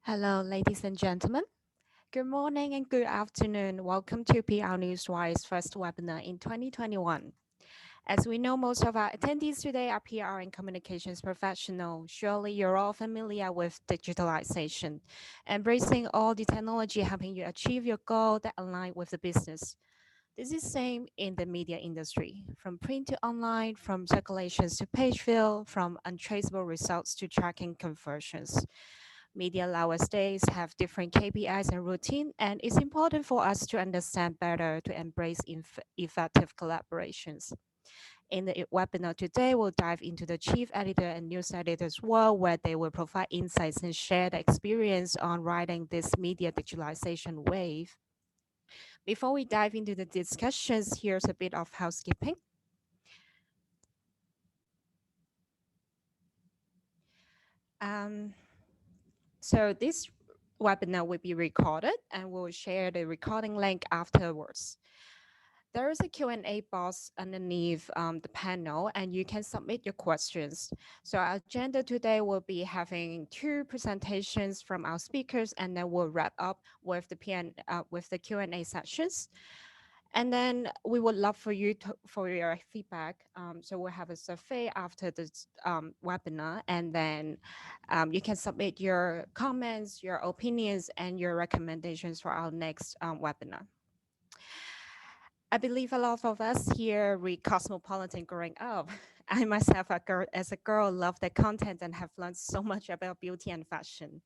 Hello, ladies and gentlemen. Good morning and good afternoon. Welcome to PR Newswire's first webinar in 2021. As we know, most of our attendees today are PR and communications professionals. Surely you're all familiar with digitalization, embracing all the technology helping you achieve your goal that align with the business. This is same in the media industry, from print to online, from circulations to page fill, from untraceable results to tracking conversions. Media nowadays have different KPIs and routine, and it's important for us to understand better to embrace effective collaborations. In the webinar today, we'll dive into the chief editor and news editor's world, where they will provide insights and share the experience on riding this media digitalization wave. Before we dive into the discussions, here's a bit of housekeeping. So this webinar will be recorded and we'll share the recording link afterwards. There is a Q&A box underneath the panel and you can submit your questions. So our agenda today will be having 2 presentations from our speakers and then we'll wrap up with the Q&A sessions. And then we would love for you for your feedback. So we'll have a survey after this webinar, and then you can submit your comments, your opinions, and your recommendations for our next webinar. I believe a lot of us here read Cosmopolitan growing up. I myself, as a girl, love the content and have learned so much about beauty and fashion.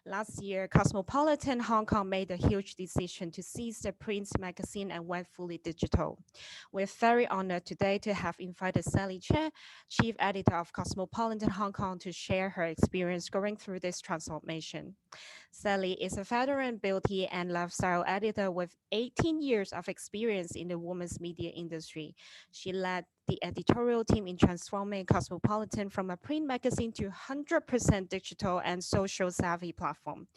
Last year, Cosmopolitan Hong Kong made a huge decision to cease the print magazine and went fully digital. We're very honored today to have invited Sally Tse, Chief Editor of Cosmopolitan Hong Kong, to share her experience going through this transformation. Sally is a veteran beauty and lifestyle editor with 18 years of experience in the women's media industry. She led the editorial team in transforming Cosmopolitan from a print magazine to 100% digital and social savvy platform,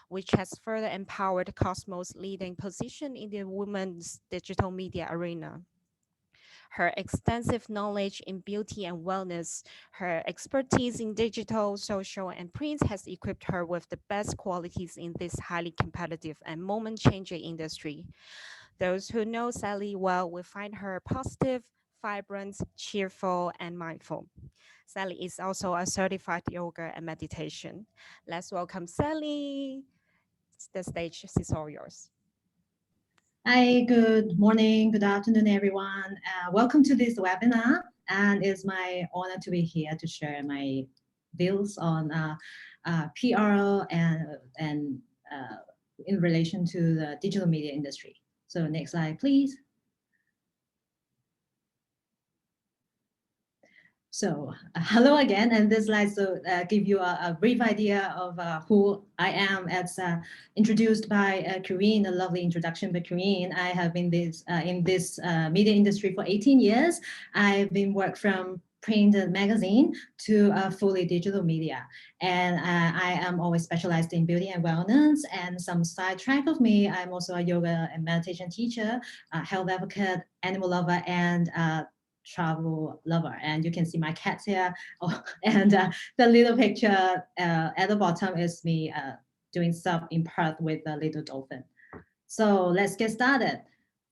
which has further empowered Cosmo's leading position in the women's digital media arena. Her extensive knowledge in beauty and wellness, her expertise in digital, social, and print has equipped her with the best qualities in this highly competitive and moment-changing industry. Those who know Sally well will find her positive, vibrant, cheerful, and mindful. Sally is also a certified yoga and meditation. Let's welcome Sally. The stage is all yours. Hi, good morning, good afternoon, everyone. Welcome to this webinar, and it's my honor to be here to share my views on PR and in relation to the digital media industry. So next slide, please. So hello again, and this slide so give you a brief idea of who I am as introduced by Corinne, a lovely introduction by Corinne. I have been in this media industry for 18 years. I've been worked from print magazine to fully digital media. And I am always specialized in beauty and wellness, and some side track of me, I'm also a yoga and meditation teacher, health advocate, animal lover, and travel lover. And you can see my cats here. Oh, and the little picture at the bottom is me doing stuff in Perth with a little dolphin. So let's get started.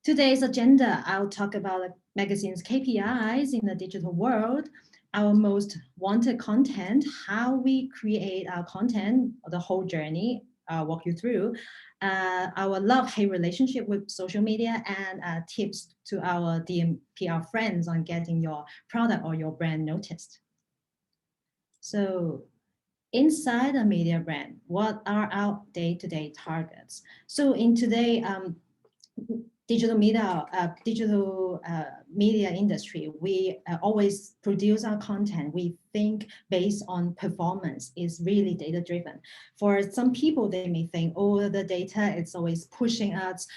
Today's agenda, I'll talk about the magazine's KPIs in the digital world, our most wanted content, how we create our content, the whole journey, I'll walk you through, our love-hate relationship with social media, and tips to our DMPR friends on getting your product or your brand noticed. So inside a media brand, what are our day-to-day targets? So in today, digital media industry, we always produce our content. We think based on performance is really data driven. For some people, they may think, oh, the data is always pushing us.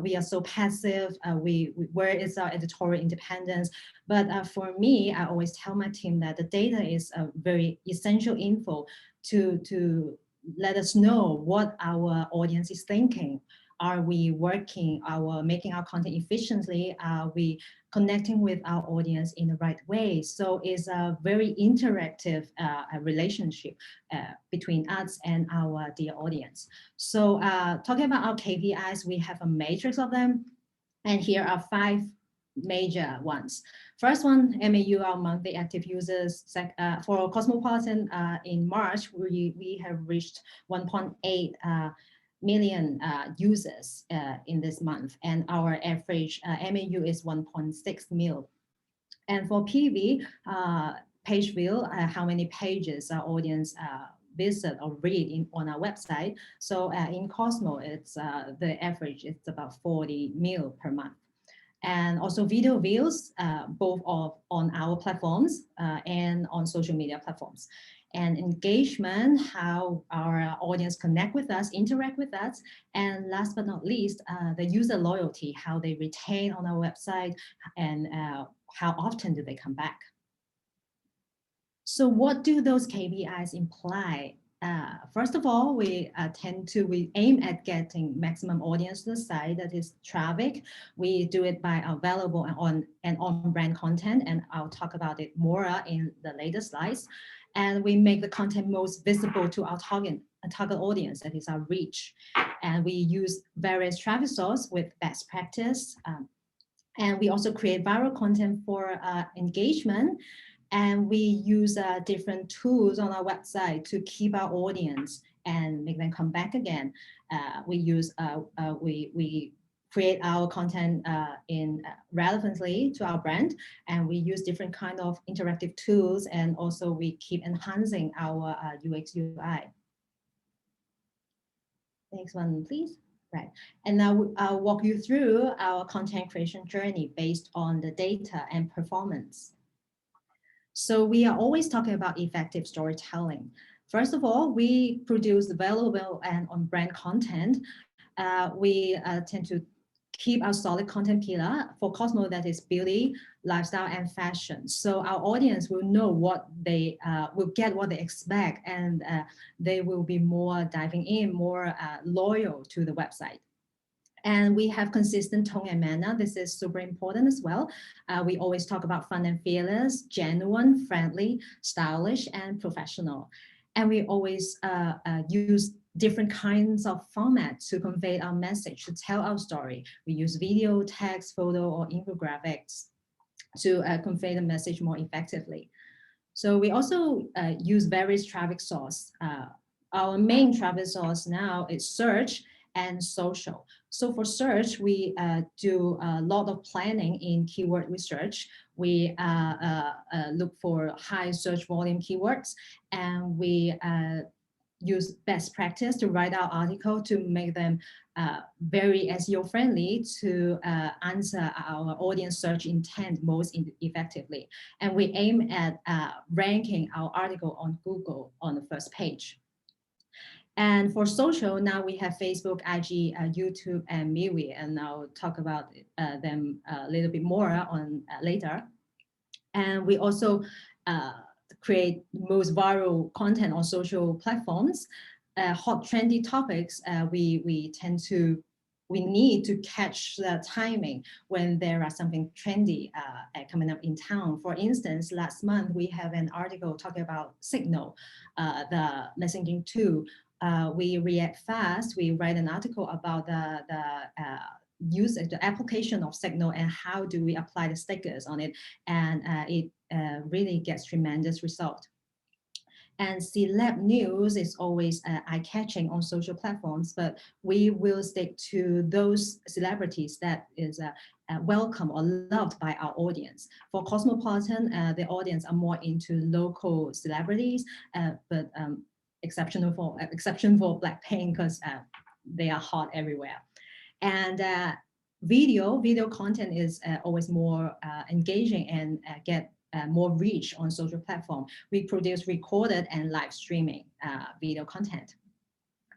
We are so passive. Where is our editorial independence? But for me, I always tell my team that the data is a very essential info to let us know what our audience is thinking. are we making our content efficiently? Are we connecting with our audience in the right way? So it's a very interactive relationship between us and our dear audience. So talking about our KPIs, we have a matrix of them. And here are 5 major ones. First one, MAU, our monthly active users. For Cosmopolitan, in March, we have reached 1.8 million users in this month, and our average MAU is 1.6 mil. And for PV, page view, how many pages our audience visit or read on our website. So in Cosmo, it's the average, it's about 40 mil per month. And also video views, both on our platforms and on social media platforms. And engagement, how our audience connect with us, interact with us. And last but not least, the user loyalty, how they retain on our website, and how often do they come back. So what do those KPIs imply? First of all, we aim at getting maximum audience to the site, that is traffic. We do it by our valuable and on-brand content, and I'll talk about it more in the later slides. And we make the content most visible to our target audience, that is our reach. And we use various traffic sources with best practice. And we also create viral content for engagement. And we use different tools on our website to keep our audience and make them come back again. We create our content in relevantly to our brand, and we use different kind of interactive tools, and also we keep enhancing our UX UI. Next one, please. Right. And now I'll walk you through our content creation journey based on the data and performance. So we are always talking about effective storytelling. First of all, we produce valuable and on-brand content. We tend to keep our solid content pillar. For Cosmo, that is beauty, lifestyle, and fashion. So our audience will know what they will get, what they expect, and they will be more diving in, more loyal to the website. And we have consistent tone and manner. This is super important as well. We always talk about fun and fearless, genuine, friendly, stylish, and professional. And we always use different kinds of formats to convey our message, to tell our story. We use video, text, photo, or infographics to convey the message more effectively. So we also use various traffic sources. Our main traffic source now is search and social. So for search, we do a lot of planning in keyword research. We look for high search volume keywords, and we use best practice to write our article to make them very SEO friendly to answer our audience search intent most effectively. And we aim at ranking our article on Google on the first page. And for social, now we have Facebook, IG, YouTube, and MeWe, and I'll talk about them a little bit more on later. And we also create most viral content on social platforms. Hot trendy topics, we need to catch the timing when there are something trendy coming up in town. For instance, last month we have an article talking about Signal, the messaging tool. We react fast. We write an article about the application of Signal and how do we apply the stickers on it, and it really gets tremendous result. And celeb news is always eye-catching on social platforms, but we will stick to those celebrities that is welcome or loved by our audience. For Cosmopolitan, the audience are more into local celebrities, but exception for Blackpink, because they are hot everywhere. And video content is always more engaging and get more reach on social platform. We produce recorded and live streaming video content.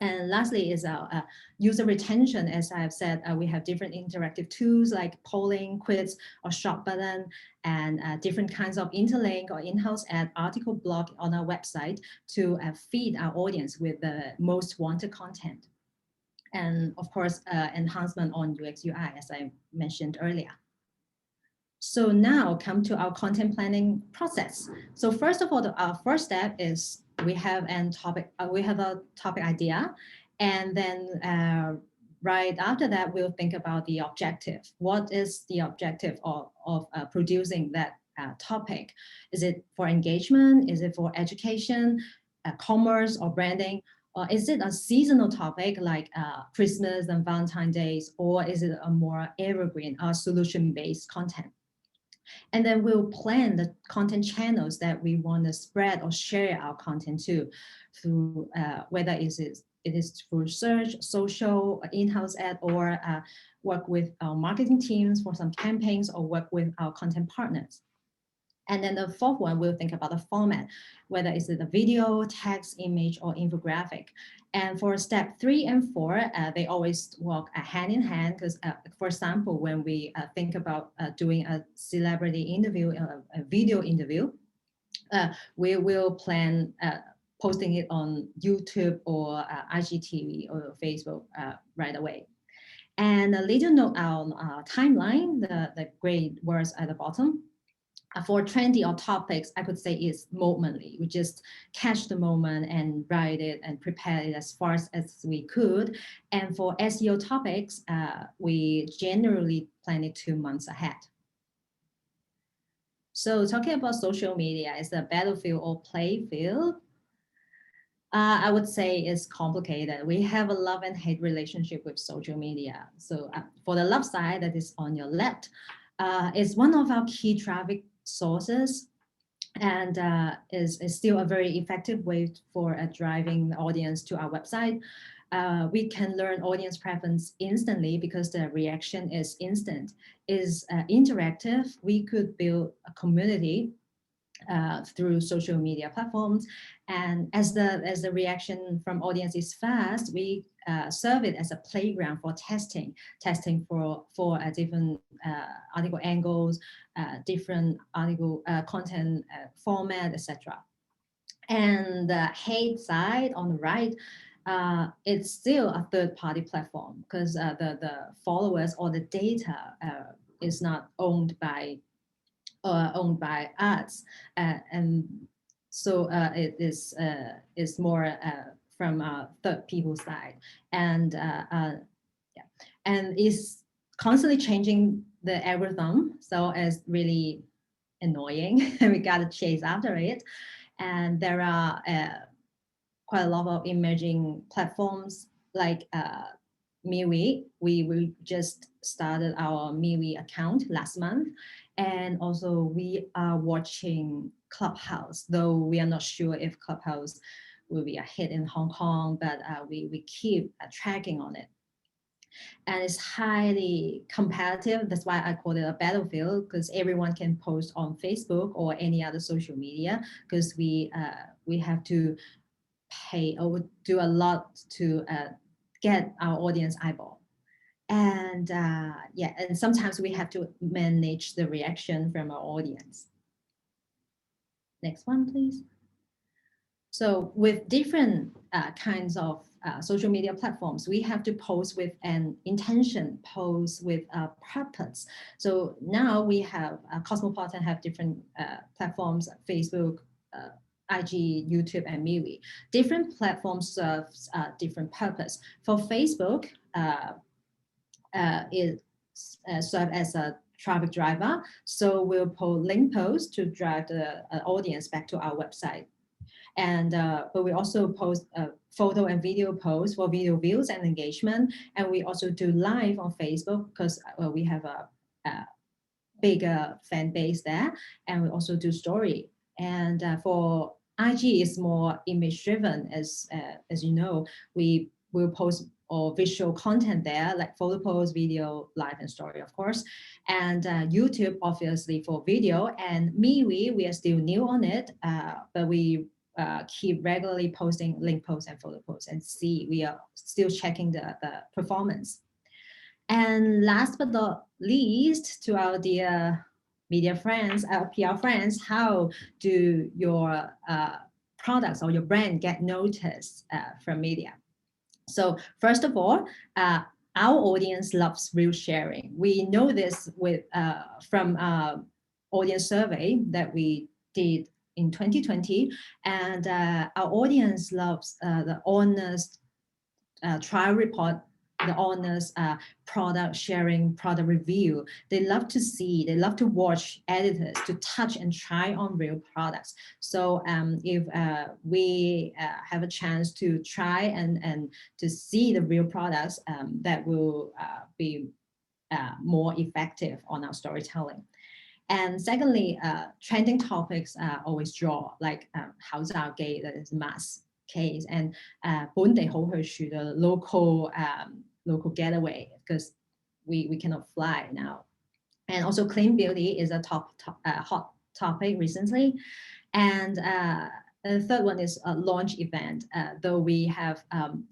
And lastly is our user retention. As I've said, we have different interactive tools like polling, quiz, or shop button, and different kinds of interlink or in-house ad article blog on our website to feed our audience with the most wanted content. and of course, enhancement on UX UI, as I mentioned earlier. So now come to our content planning process. So first of all, our first step is we have a topic idea, and then right after that, we'll think about the objective. What is the objective of producing that topic? Is it for engagement? Is it for education, commerce, or branding? Or is it a seasonal topic like Christmas and Valentine's Days, or is it a more evergreen, solution-based content? And then we'll plan the content channels that we want to spread or share our content to, through whether it is through search, social, in-house ad, or work with our marketing teams for some campaigns, or work with our content partners. And then the fourth one, we'll think about the format, whether it's a video, text, image, or infographic. And for step 3 and 4, they always walk hand in hand because, for example, when we think about doing a celebrity interview, a video interview, we will plan posting it on YouTube or IGTV or Facebook right away. And a little note on timeline, the gray words at the bottom. For trendy or topics, I could say is momently. We just catch the moment and write it and prepare it as fast as we could. And for SEO topics, we generally plan it 2 months ahead. So talking about social media, is a battlefield or playfield? I would say it's complicated. We have a love and hate relationship with social media. So for the love side, that is on your left, it's one of our key traffic sources, and is still a very effective way for driving the audience to our website. We can learn audience preference instantly because the reaction is instant, is interactive. We could build a community through social media platforms, and as the reaction from audience is fast, we serve it as a playground for testing for different article angles, different article content format, etc. And the hate side on the right, it's still a third-party platform because the followers or the data is not owned by us, and so it is more from third people side, and yeah, and is constantly changing the algorithm, so it's really annoying, and we gotta chase after it. And there are quite a lot of emerging platforms like MeWe. We just started our MeWe account last month. And also we are watching Clubhouse, though we are not sure if Clubhouse will be a hit in Hong Kong, but we keep tracking on it. And it's highly competitive. That's why I call it a battlefield, because everyone can post on Facebook or any other social media, because we have to pay or do a lot to get our audience eyeball. And yeah, and sometimes we have to manage the reaction from our audience. Next one, please. So with different kinds of social media platforms, we have to post with an intention, post with a purpose. So now we have Cosmopolitan have different platforms, Facebook, IG, YouTube, and MeWe. Different platforms serve different purpose. For Facebook, it serve as a traffic driver. So we'll post link posts to drive the audience back to our website. And but we also post photo and video posts for video views and engagement. And we also do live on Facebook because we have a bigger fan base there. And we also do story. And for IG is more image driven, as you know. We will post or visual content there, like photo posts, video, live, and story, of course. And YouTube, obviously, for video. And MeWe, we are still new on it, but we keep regularly posting link posts and photo posts, and see we are still checking the performance. And last but not least, to our dear media friends, our PR friends, how do your products or your brand get noticed from media? So first of all, our audience loves real sharing. We know this from audience survey that we did in 2020, and our audience loves the honest trial report, the honest product sharing, product review. They love to see, they love to watch editors to touch and try on real products. So if we have a chance to try and to see the real products, that will be more effective on our storytelling. And secondly, trending topics always draw, like 口罩 that is mass case, and 本地好去處 the local local getaway, because we cannot fly now. And also clean beauty is a hot topic recently. And the third one is a launch event, though we have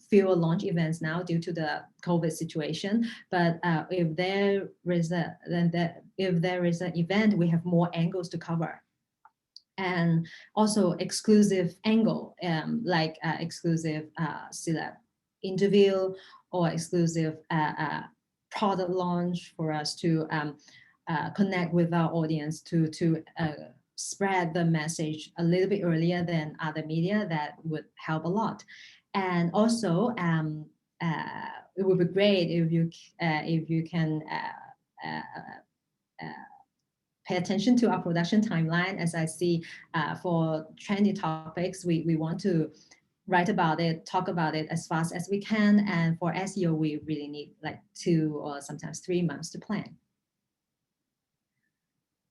fewer launch events now due to the COVID situation. But if there is an event, we have more angles to cover. And also exclusive angle, like exclusive celeb interview or exclusive product launch for us to connect with our audience to spread the message a little bit earlier than other media. That would help a lot. And also, it would be great if you can pay attention to our production timeline. As I see, for trendy topics, we want to write about it, talk about it as fast as we can. And for SEO, we really need like 2 or sometimes 3 months to plan.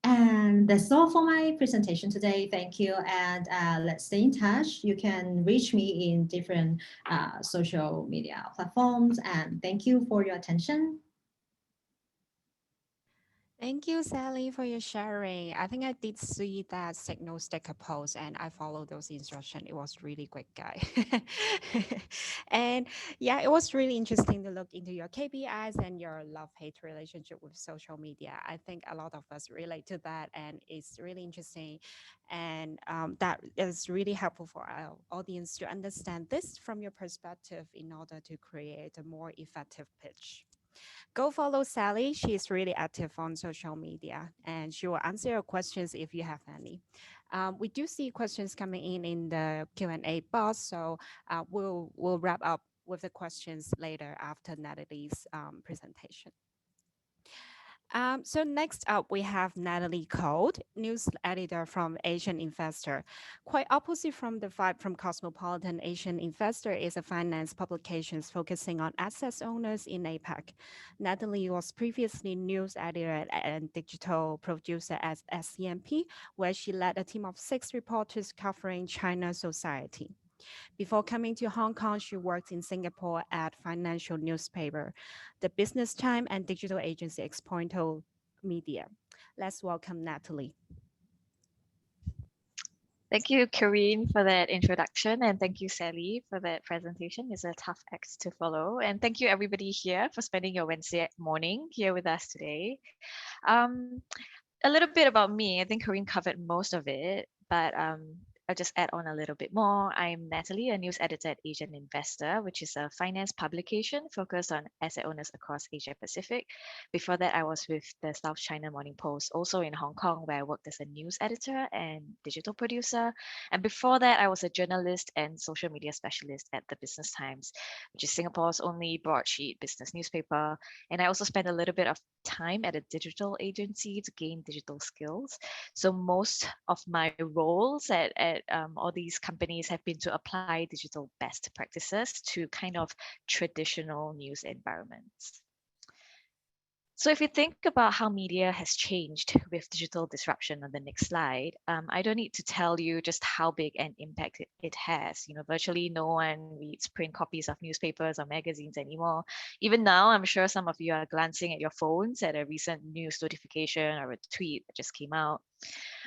And that's all for my presentation today. Thank you. And let's stay in touch. You can reach me in different social media platforms. And thank you for your attention. Thank you, Sally, for your sharing. I think I did see that signal sticker post and I followed those instructions. It was really quick, guy. And yeah, it was really interesting to look into your KPIs and your love-hate relationship with social media. I think a lot of us relate to that, and it's really interesting. And that is really helpful for our audience to understand this from your perspective in order to create a more effective pitch. Go follow Sally. She's really active on social media and she will answer your questions if you have any. We do see questions coming in the Q&A box, so we'll wrap up with the questions later after Natalie's presentation. So next up, we have Natalie Code, news editor from Asian Investor. Quite opposite from the vibe from Cosmopolitan, Asian Investor is a finance publications focusing on assets owners in APAC. Natalie was previously news editor and digital producer at SCMP, where she led a team of 6 reporters covering China society. Before coming to Hong Kong, she worked in Singapore at financial newspaper, the Business Time and digital agency Expointo Media. Let's welcome Natalie. Thank you, Karine, for that introduction, and thank you, Sally, for that presentation. It's a tough act to follow. And thank you, everybody here, for spending your Wednesday morning here with us today. A little bit about me. I think Karine covered most of it, but I'll just add on a little bit more. I'm Natalie, a news editor at Asian Investor, which is a finance publication focused on asset owners across Asia Pacific. Before that, I was with the South China Morning Post, also in Hong Kong, where I worked as a news editor and digital producer. And before that, I was a journalist and social media specialist at the Business Times, which is Singapore's only broadsheet business newspaper. And I also spent a little bit of time at a digital agency to gain digital skills. So most of my roles at all these companies have been to apply digital best practices to kind of traditional news environments. So if you think about how media has changed with digital disruption on the next slide, I don't need to tell you just how big an impact it has. You know, virtually no one reads print copies of newspapers or magazines anymore. Even now, I'm sure some of you are glancing at your phones at a recent news notification or a tweet that just came out.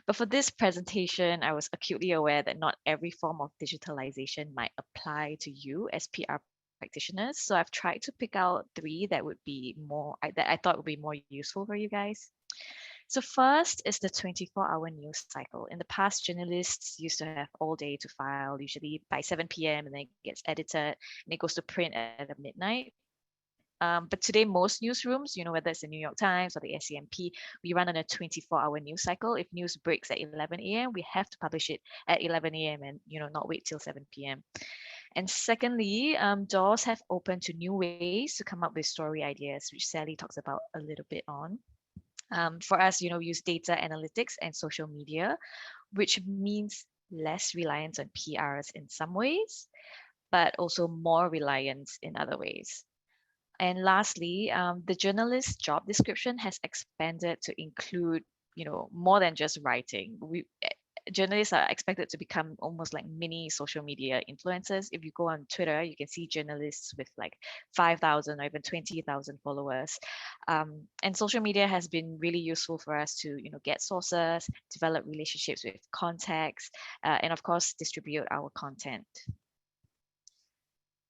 But for this presentation, I was acutely aware that not every form of digitalization might apply to you as PR practitioners. So I've tried to pick out 3 that would be more, that I thought would be more useful for you guys. So first is the 24-hour news cycle. In the past, journalists used to have all day to file, usually by 7 p.m., and then it gets edited and it goes to print at midnight. But today, most newsrooms, whether it's the New York Times or the SCMP, we run on a 24-hour news cycle. If news breaks at 11 a.m., we have to publish it at 11 a.m. and not wait till 7 p.m. And secondly, doors have opened to new ways to come up with story ideas, which Sally talks about a little bit on. For us, we use data analytics and social media, which means less reliance on PRs in some ways, but also more reliance in other ways. And lastly, the journalist's job description has expanded to include, more than just writing. Journalists are expected to become almost like mini social media influencers. If you go on Twitter, you can see journalists with like 5,000 or even 20,000 followers. And social media has been really useful for us to, get sources, develop relationships with contacts, and of course, distribute our content.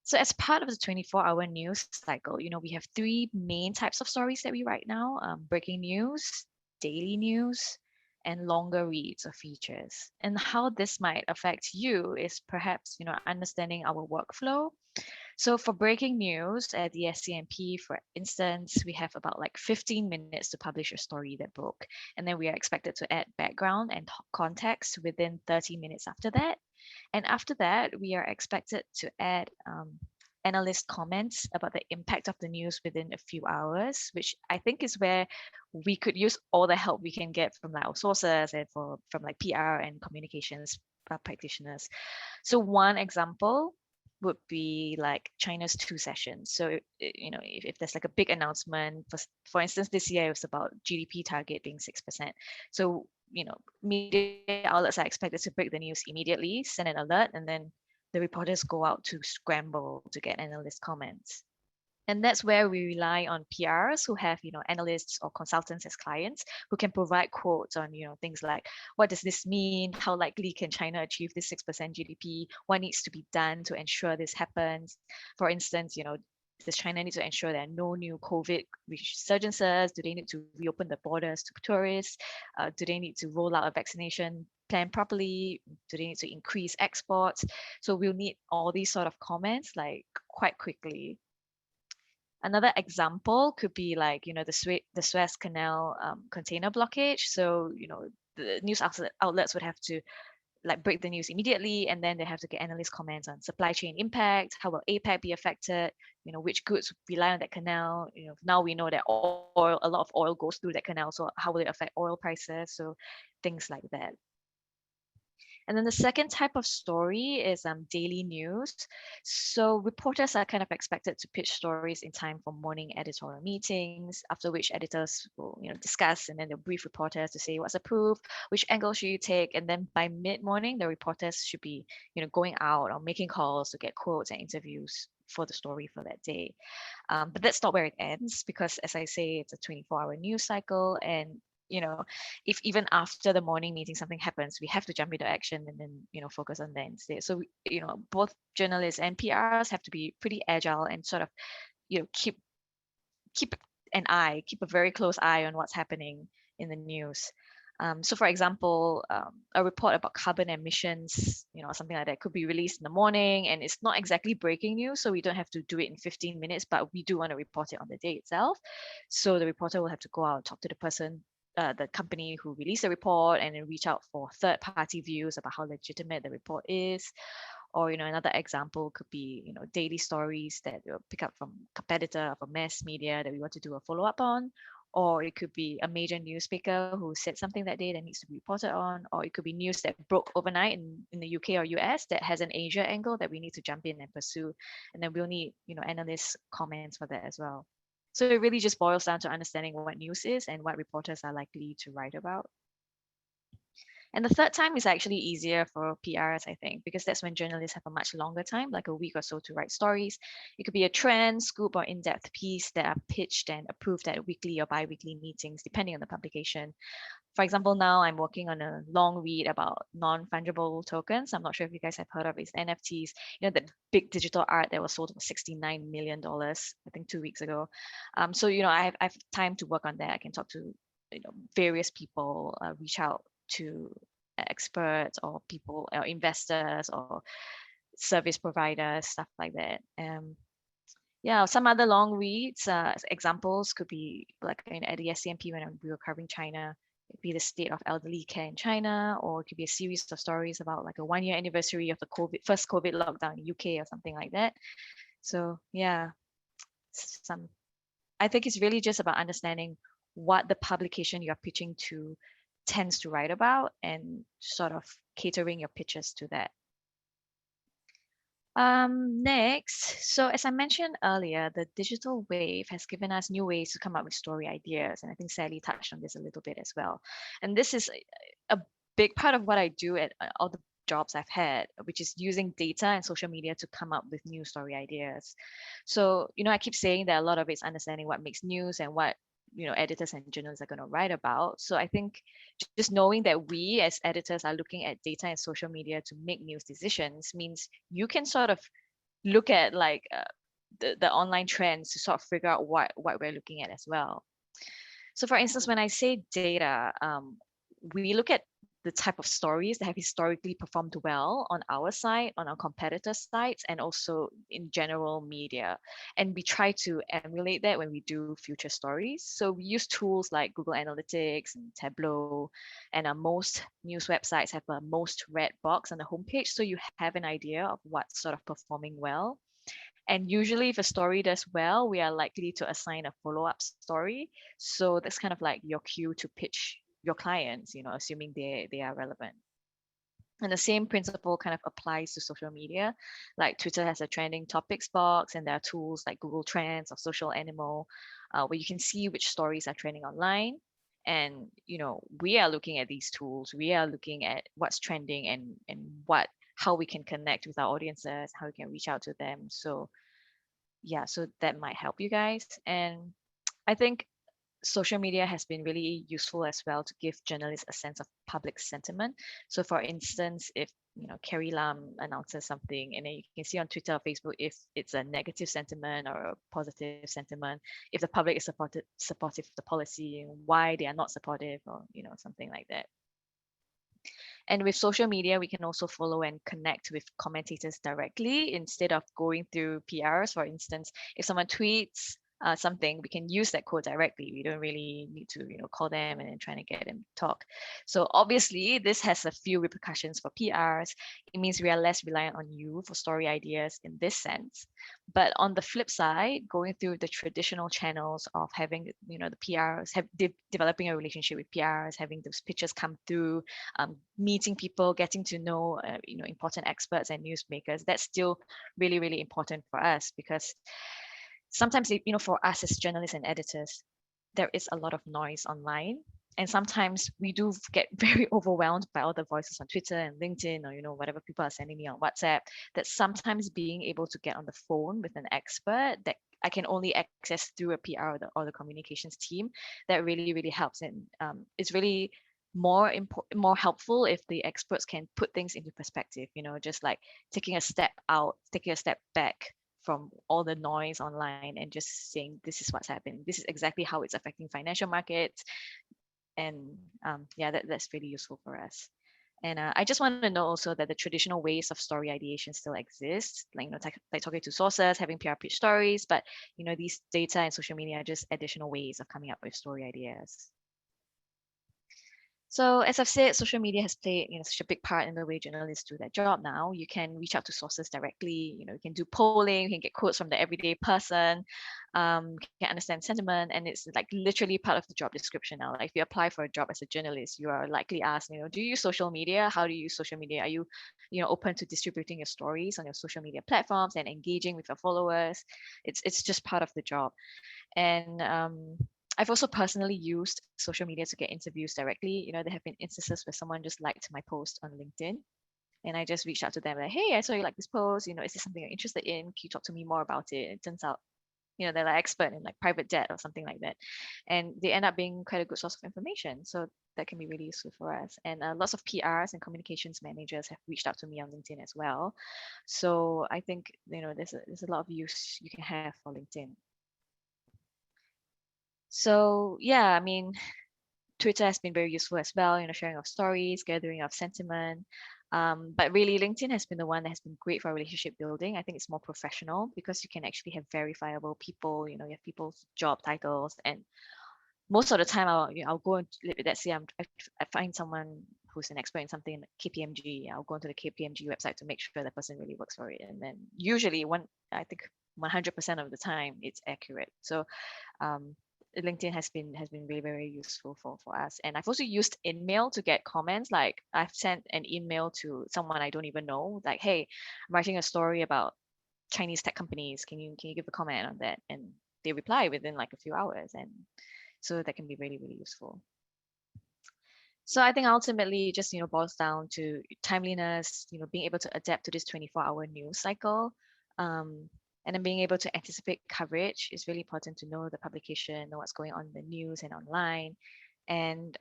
So as part of the 24-hour news cycle, we have three main types of stories that we write now: breaking news, daily news, and longer reads or features. And how this might affect you is perhaps, understanding our workflow. So for breaking news at the SCMP, for instance, we have about like 15 minutes to publish a story that broke. And then we are expected to add background and context within 30 minutes after that. And after that, we are expected to add analyst comments about the impact of the news within a few hours, which I think is where we could use all the help we can get from like our sources and from like PR and communications practitioners. So one example would be like China's 2 sessions. So, if there's like a big announcement, for instance, this year it was about GDP target being 6%. So, media outlets are expected to break the news immediately, send an alert, and then the reporters go out to scramble to get analyst comments. And that's where we rely on PRs who have, analysts or consultants as clients who can provide quotes on, things like, what does this mean? How likely can China achieve this 6% GDP? What needs to be done to ensure this happens? For instance, does China need to ensure there are no new COVID resurgences? Do they need to reopen the borders to tourists? Do they need to roll out a vaccination plan properly? Do they need to increase exports? So we'll need all these sort of comments like quite quickly. Another example could be like, the Suez Canal container blockage. So, the news outlets would have to like break the news immediately, and then they have to get analyst comments on supply chain impact. How will APAC be affected? Which goods rely on that canal? Now we know that a lot of oil goes through that canal. So how will it affect oil prices? So things like that. And then the second type of story is daily news. So reporters are kind of expected to pitch stories in time for morning editorial meetings, after which editors will discuss, and then they'll brief reporters to say what's approved, which angle should you take, and then by mid-morning the reporters should be going out or making calls to get quotes and interviews for the story for that day. But that's not where it ends, because as I say, it's a 24-hour news cycle, and if even after the morning meeting something happens, we have to jump into action and then focus on that instead. So both journalists and PRs have to be pretty agile and sort of keep a very close eye on what's happening in the news. So for example, a report about carbon emissions, or something like that could be released in the morning, and it's not exactly breaking news, so we don't have to do it in 15 minutes, but we do want to report it on the day itself. So the reporter will have to go out and talk to the person, the company who released the report, and then reach out for third-party views about how legitimate the report is. Or another example could be daily stories that we'll pick up from competitor, from mass media that we want to do a follow-up on. Or it could be a major newspaper who said something that day that needs to be reported on. Or it could be news that broke overnight in the UK or US that has an Asia angle that we need to jump in and pursue. And then we'll need analyst comments for that as well. So it really just boils down to understanding what news is and what reporters are likely to write about. And the third time is actually easier for PRs, I think, because that's when journalists have a much longer time, like a week or so, to write stories. It could be a trend, scoop, or in-depth piece that are pitched and approved at weekly or bi-weekly meetings, depending on the publication. For example, now I'm working on a long read about non-fungible tokens. I'm not sure if you guys have heard of it. It's NFTs, that big digital art that was sold for $69 million, I think 2 weeks ago. So, I have time to work on that. I can talk to various people reach out to experts or people or investors or service providers, stuff like that. Yeah, some other long reads, examples could be like at the SCMP when we were covering China, it'd be the state of elderly care in China, or it could be a series of stories about like a 1-year anniversary of the first COVID lockdown in UK or something like that. So yeah, some I think it's really just about understanding what the publication you're pitching to tends to write about and sort of catering your pitches to that. Next, so as I mentioned earlier, the digital wave has given us new ways to come up with story ideas, and I think Sally touched on this a little bit as well. And this is a big part of what I do at all the jobs I've had, which is using data and social media to come up with new story ideas. So, I keep saying that a lot of it's understanding what makes news and what editors and journalists are going to write about. So I think just knowing that we as editors are looking at data and social media to make news decisions means you can sort of look at like the online trends to sort of figure out what we're looking at as well. So for instance, when I say data, we look at the type of stories that have historically performed well on our site, on our competitors' sites, and also in general media. And we try to emulate that when we do future stories. So we use tools like Google Analytics and Tableau, and most news websites have a most read box on the homepage, so you have an idea of what's sort of performing well. And usually if a story does well, we are likely to assign a follow-up story. So that's kind of like your cue to pitch your clients, assuming they are relevant. And the same principle kind of applies to social media. Like Twitter has a trending topics box, and there are tools like Google Trends or Social Animal, where you can see which stories are trending online. And we are looking at these tools. We are looking at what's trending and how we can connect with our audiences, how we can reach out to them. So yeah, so that might help you guys. And I think social media has been really useful as well to give journalists a sense of public sentiment. So for instance, if Carrie Lam announces something and then you can see on Twitter or Facebook if it's a negative sentiment or a positive sentiment, if the public is supportive of the policy and why they are not supportive, or something like that. And with social media, we can also follow and connect with commentators directly instead of going through PRs. For instance, if someone tweets something, we can use that quote directly. We don't really need to, call them and then trying to get them to talk. So obviously, this has a few repercussions for PRs. It means we are less reliant on you for story ideas in this sense. But on the flip side, going through the traditional channels of having, the PRs, developing a relationship with PRs, having those pitches come through, meeting people, getting to know, important experts and newsmakers, that's still really, really important for us because sometimes, for us as journalists and editors, there is a lot of noise online. And sometimes we do get very overwhelmed by all the voices on Twitter and LinkedIn or, whatever people are sending me on WhatsApp, that sometimes being able to get on the phone with an expert that I can only access through a PR or the communications team, that really, really helps. And it's really more helpful if the experts can put things into perspective, just like taking a step out, taking a step back from all the noise online and just saying, this is what's happening. This is exactly how it's affecting financial markets. And yeah, that's really useful for us. And I just want to know also that the traditional ways of story ideation still exist, like, like talking to sources, having PR pitch stories, but, these data and social media are just additional ways of coming up with story ideas. So as I've said, social media has played such a big part in the way journalists do their job now. You can reach out to sources directly, you can do polling, you can get quotes from the everyday person, you can understand sentiment, and it's like literally part of the job description now. Like if you apply for a job as a journalist, you are likely asked, do you use social media? How do you use social media? Are you, open to distributing your stories on your social media platforms and engaging with your followers? It's just part of the job. And I've also personally used social media to get interviews directly. There have been instances where someone just liked my post on LinkedIn and I just reached out to them like, hey, I saw you like this post, is this something you're interested in? Can you talk to me more about it? It turns out, they're like expert in like private debt or something like that. And they end up being quite a good source of information. So that can be really useful for us. And lots of PRs and communications managers have reached out to me on LinkedIn as well. So I think, there's a lot of use you can have for LinkedIn. So yeah, I mean, Twitter has been very useful as well, sharing of stories, gathering of sentiment. But really, LinkedIn has been the one that has been great for relationship building. I think it's more professional because you can actually have verifiable people. You have people's job titles, and most of the time I'll go and let's say I find someone who's an expert in something like KPMG. I'll go into the KPMG website to make sure that person really works for it, and then usually I think 100% of the time it's accurate. So um, LinkedIn has been really very useful for us. And I've also used InMail to get comments. Like I've sent an email to someone I don't even know, like, hey, I'm writing a story about Chinese tech companies. Can you give a comment on that? And they reply within like a few hours, and so that can be really really useful. So I think ultimately it just boils down to timeliness, being able to adapt to this 24-hour news cycle. Um, and then being able to anticipate coverage is really important to know the publication, know what's going on in the news and online. And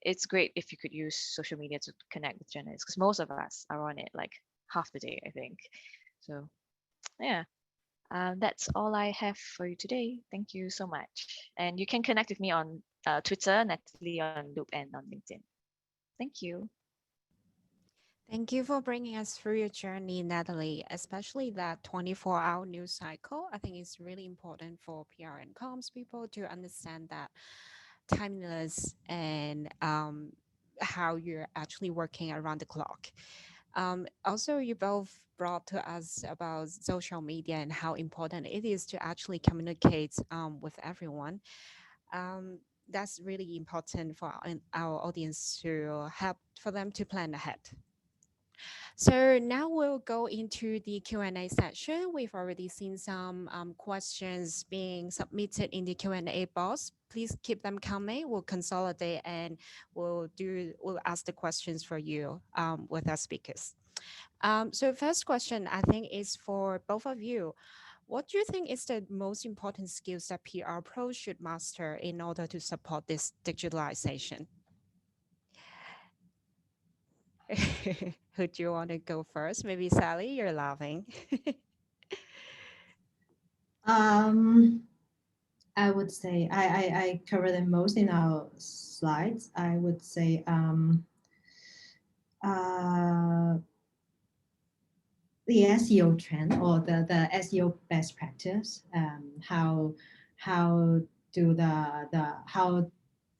it's great if you could use social media to connect with journalists because most of us are on it like half the day, I think. So yeah, that's all I have for you today. Thank you so much. And you can connect with me on Twitter, Natalie on Loop, and on LinkedIn. Thank you. Thank you for bringing us through your journey, Natalie, especially that 24-hour news cycle. I think it's really important for PR and comms people to understand that timeless and how you're actually working around the clock. Also, you both brought to us about social media and how important it is to actually communicate with everyone. Um, that's really important for our audience to help for them to plan ahead. So now we'll go into the Q&A section. We've already seen some questions being submitted in the Q&A box. Please keep them coming. We'll consolidate and we'll ask the questions for you with our speakers. So first question, I think, is for both of you. What do you think is the most important skills that PR pros should master in order to support this digitalization? Who do you want to go first? Maybe Sally, you're laughing. Um, I would say I cover them most in our slides. I would say uh, the SEO trend or the SEO best practice. How do how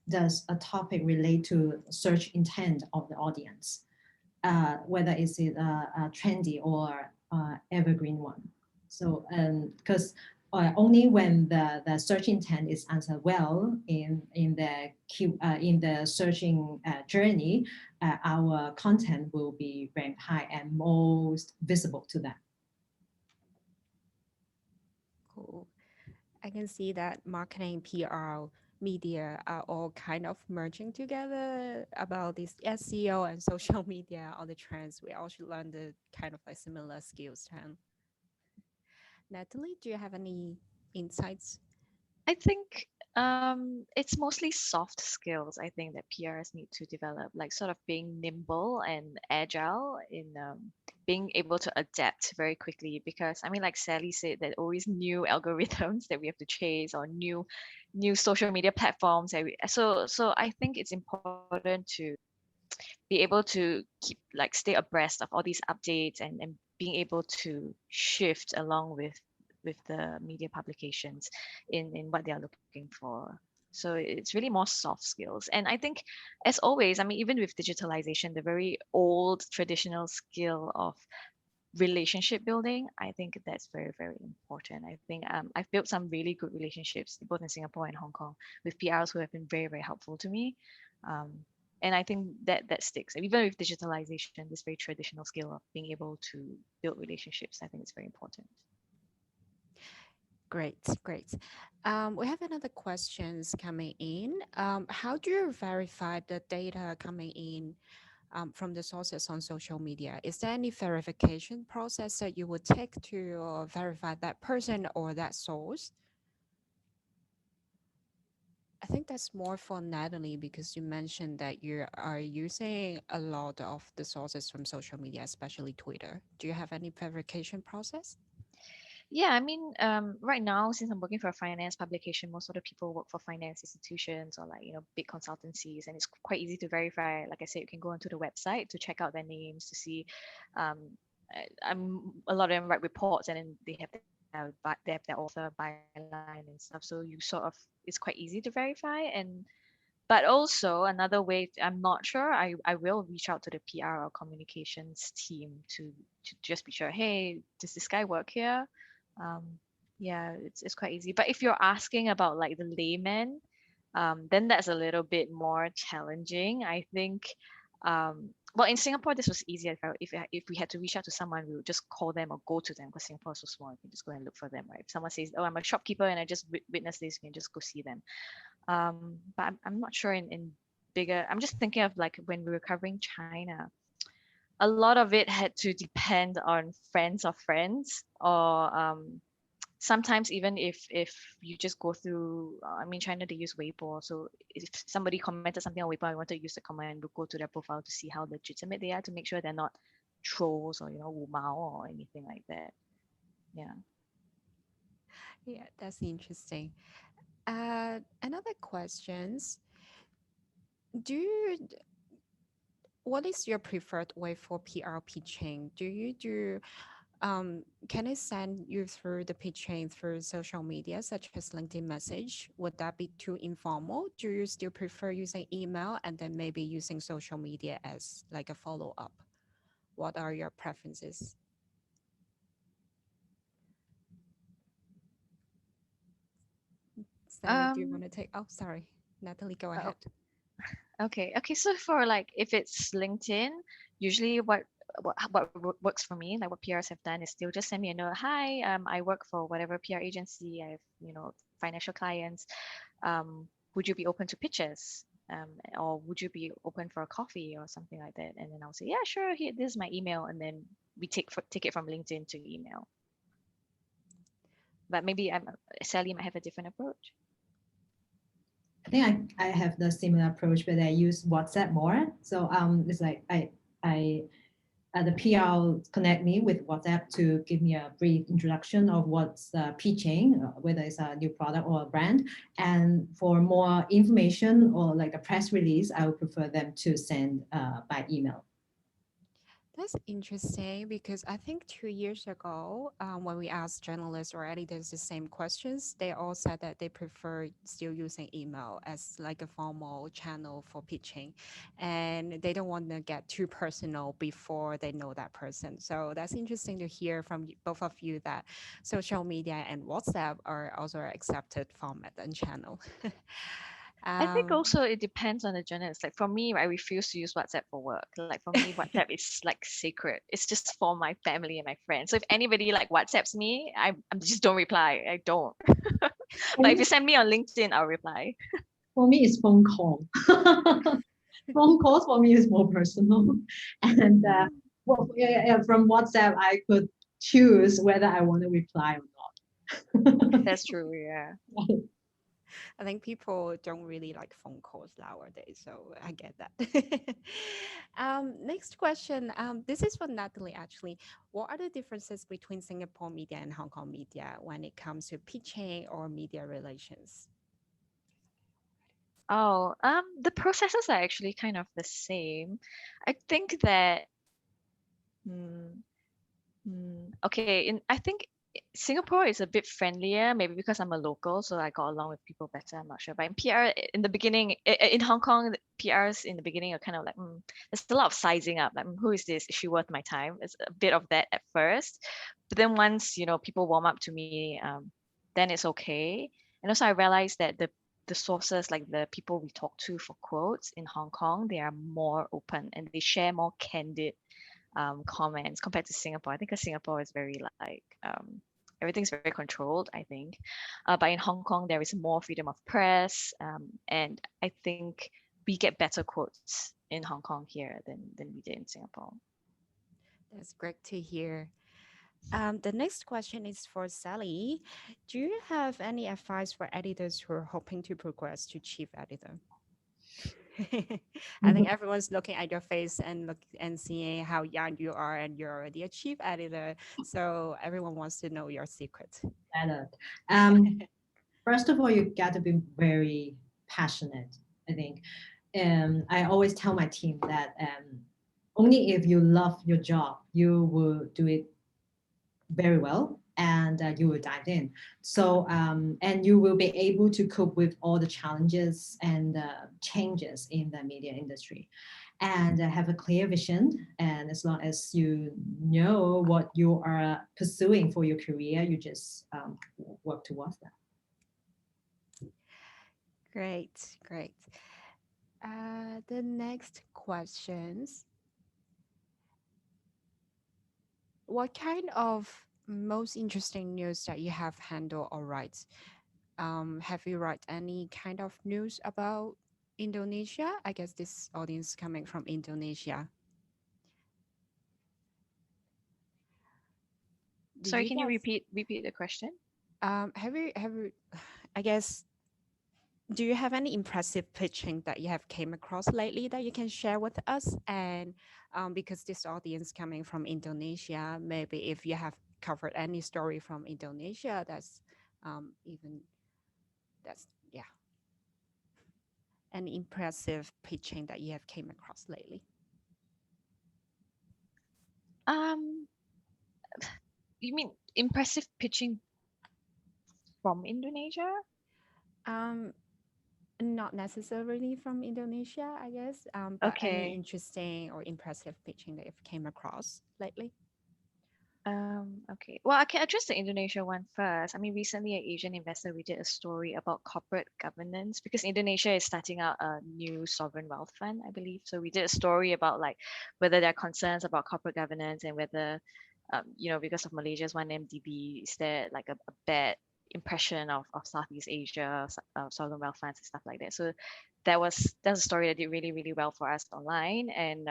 does a topic relate to search intent of the audience, whether it's a trendy or evergreen one. So because only when the search intent is answered well in the searching journey, our content will be ranked high and most visible to them. Cool. I can see that marketing, PR, media are all kind of merging together about this SEO and social media, all the trends. We all should learn the kind of like similar skills. Natalie, do you have any insights? I think it's mostly soft skills. I think that PRs need to develop, like sort of being nimble and agile in being able to adapt very quickly. Because I mean, like Sally said, that always new algorithms that we have to chase or new social media platforms. So I think it's important to be able to keep like stay abreast of all these updates and being able to shift along with the media publications in what they are looking for. So it's really more soft skills. And I think as always, I mean, even with digitalization, the very old traditional skill of relationship building, I think that's very, very important. I think I've built some really good relationships both in Singapore and Hong Kong with PRs who have been very, very helpful to me. Um, and I think that sticks. Even with digitalization, this very traditional skill of being able to build relationships, I think it's very important. Great, great. We have another questions coming in. How do you verify the data coming in from the sources on social media? Is there any verification process that you would take to verify that person or that source? I think that's more for Natalie because you mentioned that you are using a lot of the sources from social media, especially Twitter. Do you have any verification process? Yeah, I mean, right now, since I'm working for a finance publication, most of the people work for finance institutions or like, big consultancies, and it's quite easy to verify. Like I said, you can go onto the website to check out their names to see. Um, a lot of them write reports, and then they have they have their author byline and stuff. So you sort of, it's quite easy to verify. And but also another way, I'm not sure. I will reach out to the PR or communications team to just be sure. Hey, does this guy work here? Um, yeah, it's quite easy. But if you're asking about like the layman, then that's a little bit more challenging. I think. Well, in Singapore, this was easier. If we had to reach out to someone, we would just call them or go to them because Singapore is so small. You can just go and look for them, right? If someone says, "Oh, I'm a shopkeeper and I just witnessed this," you can just go see them. But I'm not sure in bigger. I'm just thinking of like when we were covering China, a lot of it had to depend on friends of friends, or sometimes even if you just go through. I mean, China they use Weibo, so if somebody commented something on Weibo, I want to use the comment, we'll go to their profile to see how legitimate they are to make sure they're not trolls or wu mao or anything like that. Yeah. Yeah, that's interesting. Another questions. Do you, what is your preferred way for PR pitching? Do you do can I send you through the pitching through social media such as LinkedIn message? Would that be too informal? Do you still prefer using email and then maybe using social media as like a follow up? What are your preferences? Sally, do you want Um. to take? Oh, sorry, Natalie, go Oh, ahead. okay. Okay. So for like if it's LinkedIn, usually what works for me, like what PRs have done, is they'll just send me a note. Hi, I work for whatever PR agency. I have financial clients. Would you be open to pitches? Or would you be open for a coffee or something like that? And then I'll say, yeah, sure. Here, this is my email, and then we take it from LinkedIn to email. But maybe Sally might have a different approach. I think I have the similar approach, but I use WhatsApp more. So it's like I the PR connect me with WhatsApp to give me a brief introduction of what's pitching, whether it's a new product or a brand. And for more information or like a press release, I would prefer them to send by email. That's interesting because I think 2 years ago, when we asked journalists or editors the same questions, they all said that they prefer still using email as like a formal channel for pitching. And they don't want to get too personal before they know that person. So that's interesting to hear from both of you that social media and WhatsApp are also accepted format and channel. I think um, also it depends on the journalist. Like for me, I refuse to use WhatsApp for work. Like for me, WhatsApp is like sacred. It's just for my family and my friends. So if anybody like WhatsApps me, I just don't reply. I don't. But if you send me on LinkedIn, I'll reply. For me, it's phone call. Phone calls for me is more personal. And well, from WhatsApp, I could choose whether I want to reply or not. That's true. Yeah. I think people don't really like phone calls nowadays, so I get that. Next question. This is for Natalie, actually. What are the differences between Singapore media and Hong Kong media when it comes to pitching or media relations? Oh, the processes are actually kind of the same. I think that, hmm, okay, I think Singapore is a bit friendlier, maybe because I'm a local, so I got along with people better. I'm not sure. But in PR, in the beginning, in Hong Kong, the PRs in the beginning are kind of like, there's a lot of sizing up. Like, who is this? Is she worth my time? It's a bit of that at first. But then once, people warm up to me, then it's okay. And also I realized that the sources, like the people we talk to for quotes in Hong Kong, they are more open and they share more candid comments compared to Singapore. I think 'cause Singapore is very like everything's very controlled, I think. But in Hong Kong, there is more freedom of press, and I think we get better quotes in Hong Kong here than we did in Singapore. That's great to hear. The next question is for Sally. Do you have any advice for editors who are hoping to progress to chief editor? I think everyone's looking at your face and look and seeing how young you are, and you're the chief editor. So everyone wants to know your secret. Better. Um, First of all, you got to be very passionate, I think. I always tell my team that only if you love your job, you will do it very well, and you will dive in. So, and you will be able to cope with all the challenges and changes in the media industry, and have a clear vision. And as long as you know what you are pursuing for your career, you just work towards that. Great, great. The next questions. What kind of most interesting news that you have handled or write? Have you write any kind of news about Indonesia? I guess this audience coming from Indonesia. Did Sorry, you can you guys repeat the question? have you I guess, do you have any impressive pitching that you have came across lately that you can share with us? And because this audience coming from Indonesia, maybe if you have covered any story from Indonesia, that's even that's yeah, any impressive pitching that you have came across lately. Um, you mean impressive pitching from Indonesia? Um, Not necessarily from Indonesia, I guess, but any Okay. interesting or impressive pitching that you've came across lately? Okay. Well, I can address the Indonesia one first. I mean, recently at Asian Investor, we did a story about corporate governance because Indonesia is starting out a new sovereign wealth fund, I believe. So we did a story about like whether there are concerns about corporate governance and whether, because of Malaysia's 1MDB, is there like a bad impression of Southeast Asia, sovereign wealth funds and stuff like that. So that's a story that did really, really well for us online. And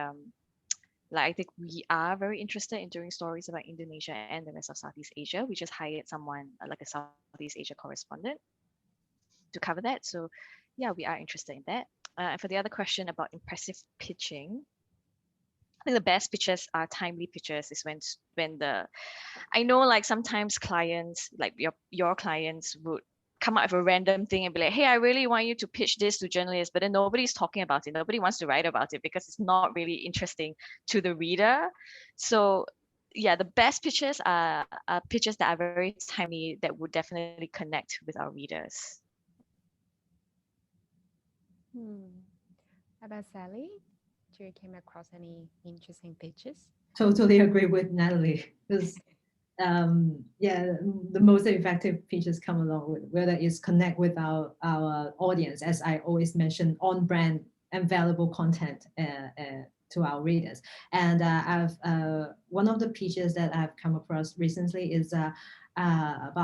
like I think we are very interested in doing stories about Indonesia and the rest of Southeast Asia. We just hired someone like a Southeast Asia correspondent to cover that. So yeah, we are interested in that. And for the other question about impressive pitching, I think the best pitches are timely pitches is when the I know like sometimes clients like your clients would come up with a random thing and be like, hey, I really want you to pitch this to journalists, but then nobody's talking about it. Nobody wants to write about it because it's not really interesting to the reader. So yeah, the best pitches are pitches that are very timely that would definitely connect with our readers. Hmm. How about Sally? Do you came across any interesting pitches? Totally agree with Natalie. Because yeah, the most effective features come along with whether it's connect with our audience, as I always mention, on brand and valuable content to our readers. And I've one of the features that I've come across recently is about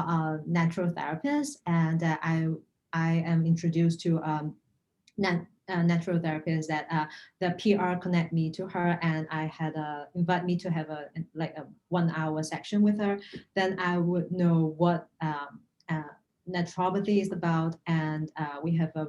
a natural therapist, and I am introduced to natural therapist that the PR connect me to her, and I had invite me to have a 1 hour section with her. Then I would know what naturopathy is about, and we have a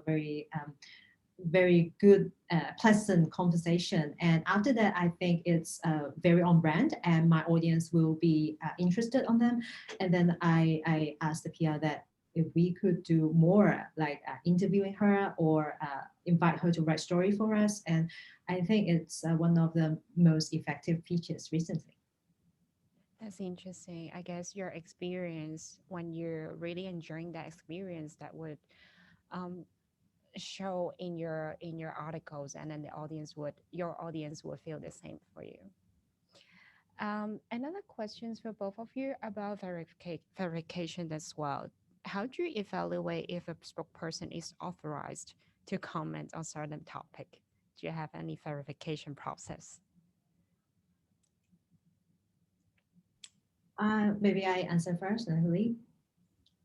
very good, pleasant conversation. And after that, I think it's very on brand, and my audience will be interested on them. And then I asked the PR that if we could do more, like interviewing her or invite her to write story for us. And I think it's one of the most effective features recently. That's interesting. I guess your experience, when you're really enjoying that experience, that would um, show in your articles, and then your audience would feel the same for you. Another questions for both of you about verification as well. How do you evaluate if a spokesperson is authorized to comment on certain topic? Do you have any verification process? Maybe I answer first, Natalie.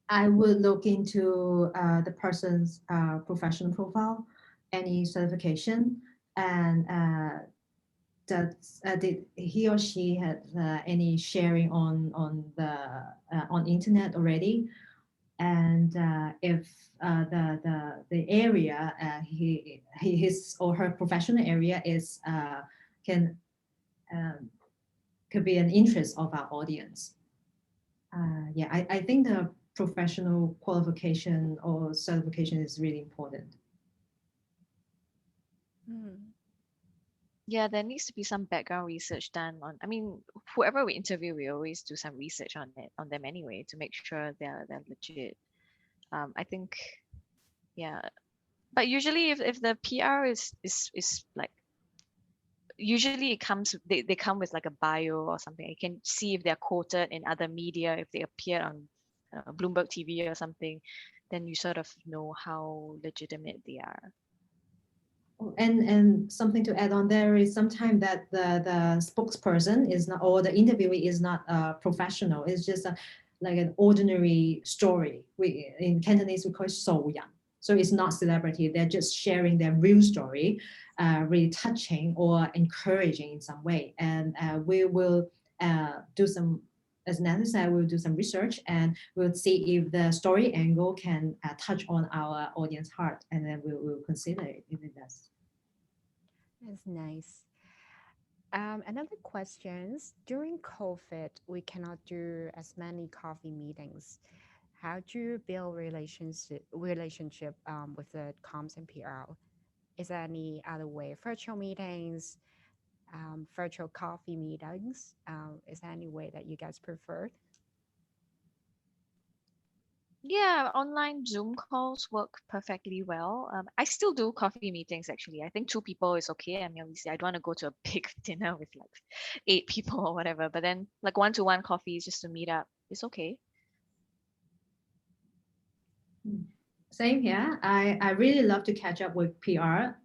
I would look into the person's professional profile, any certification, and did he or she had any sharing on the on internet already, And if the area his or her professional area is can um, could be an interest of our audience. Yeah, I think the professional qualification or certification is really important. Hmm. Yeah, there needs to be some background research done on. I mean, whoever we interview, we always do some research on it on them anyway to make sure they're legit. I think, yeah, but usually if the PR is like usually it comes they come with like a bio or something. You can see if they're quoted in other media, if they appear on Bloomberg TV or something, then you sort of know how legitimate they are. And something to add on there is sometimes that the spokesperson is not or the interviewee is not professional. It's just like an ordinary story. We in Cantonese we call it 素人. So it's not celebrity. They're just sharing their real story, really touching or encouraging in some way. And we will do some. As Natalie said, we'll do some research and we'll see if the story angle can touch on our audience heart, and then we'll consider it if it does. That's nice. Another questions. During COVID, we cannot do as many coffee meetings. How do you build relationship with the comms and PR? Is there any other way? Virtual meetings, virtual coffee meetings. Is there any way that you guys prefer? Yeah, online Zoom calls work perfectly well. I still do coffee meetings actually. I think two people is okay. I mean, obviously, I don't want to go to a big dinner with like 8 people or whatever. But then, like one-to-one coffees just to meet up is okay. Same here. I really love to catch up with PR,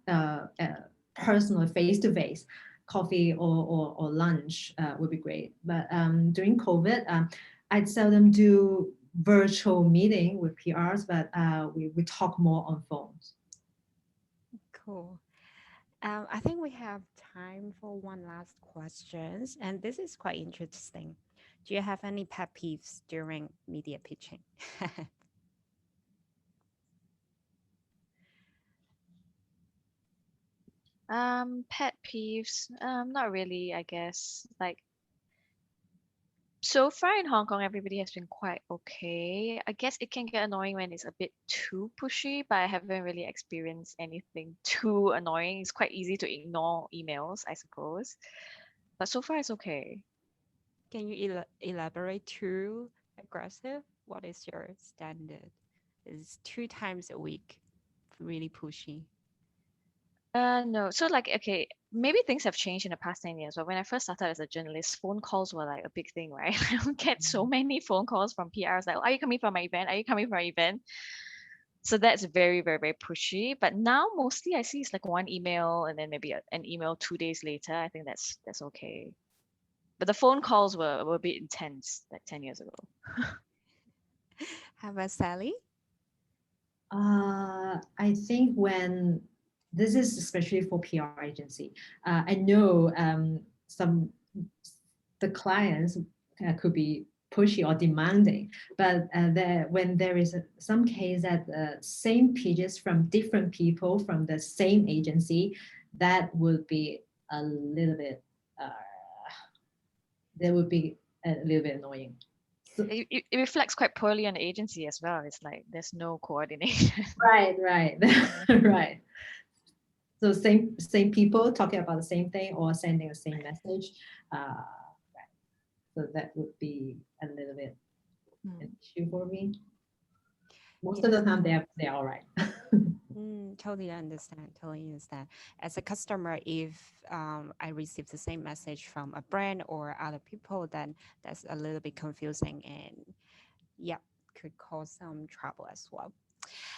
personal, face to face. Coffee or lunch would be great. But during COVID, I'd seldom do virtual meeting with PRs, but we talk more on phones. Cool. I think we have time for one last questions, and this is quite interesting. Do you have any pet peeves during media pitching? Pet peeves, not really, I guess. Like so far in Hong Kong, everybody has been quite okay. I guess it can get annoying when it's a bit too pushy, but I haven't really experienced anything too annoying. It's quite easy to ignore emails, I suppose. But so far it's okay. Can you elaborate too aggressive? What is your standard? Is 2 times a week really pushy? No. So like, okay, maybe things have changed in the past 10 years, but when I first started as a journalist, phone calls were like a big thing, right? I would get so many phone calls from PRs like, are you coming for my event? Are you coming for my event? So that's very, very, very pushy. But now mostly I see it's like one email and then maybe an email 2 days later. I think that's okay. But the phone calls were a bit intense like 10 years ago. How about Sally? I think when this is especially for PR agency, I know some the clients could be pushy or demanding, but when there is some case that the same pages from different people from the same agency, that would be a little bit uh, that would be a little bit annoying. So, It reflects quite poorly on the agency as well. It's like there's no coordination. right, right. So same people talking about the same thing or sending the same message. Uh, so that would be a little bit an issue for me. Most of Yeah. the time they're all right. Totally understand. Totally understand. As a customer, if I receive the same message from a brand or other people, then that's a little bit confusing and yeah, could cause some trouble as well.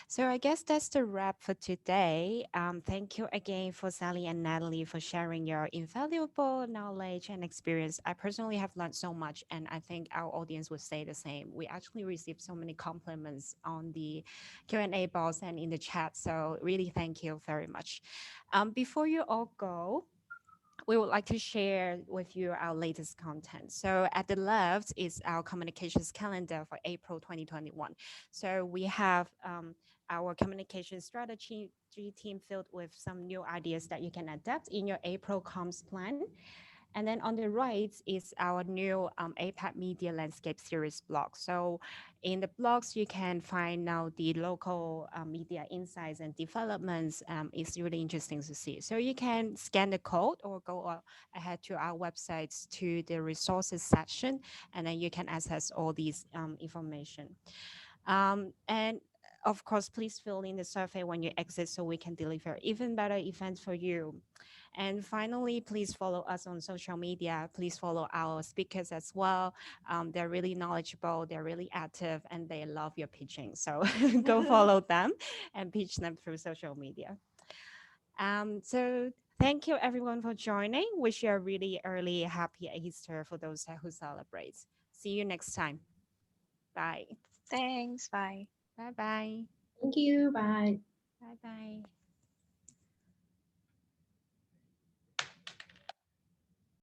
So I guess that's the wrap for today. Thank you again for Sally and Natalie for sharing your invaluable knowledge and experience. I personally have learned so much, and I think our audience would say the same. We actually received so many compliments on the Q&A box and in the chat. So really thank you very much. Before you all go, we would like to share with you our latest content. So at the left is our communications calendar for April 2021. So we have our communication strategy team filled with some new ideas that you can adapt in your April comms plan. And then on the right is our new APAC Media Landscape Series blog. So in the blogs, you can find now the local media insights and developments. It's really interesting to see. So you can scan the code or go ahead to our websites to the resources section, and then you can access all these information. And of course, please fill in the survey when you exit so we can deliver even better events for you. And finally, please follow us on social media. Please follow our speakers as well. They're really knowledgeable, they're really active, and they love your pitching. So go follow them and pitch them through social media. So thank you everyone for joining. Wish you a really early happy Easter for those who celebrate. See you next time. Bye. Thanks. Bye. Bye bye. Thank you. Bye. Bye bye.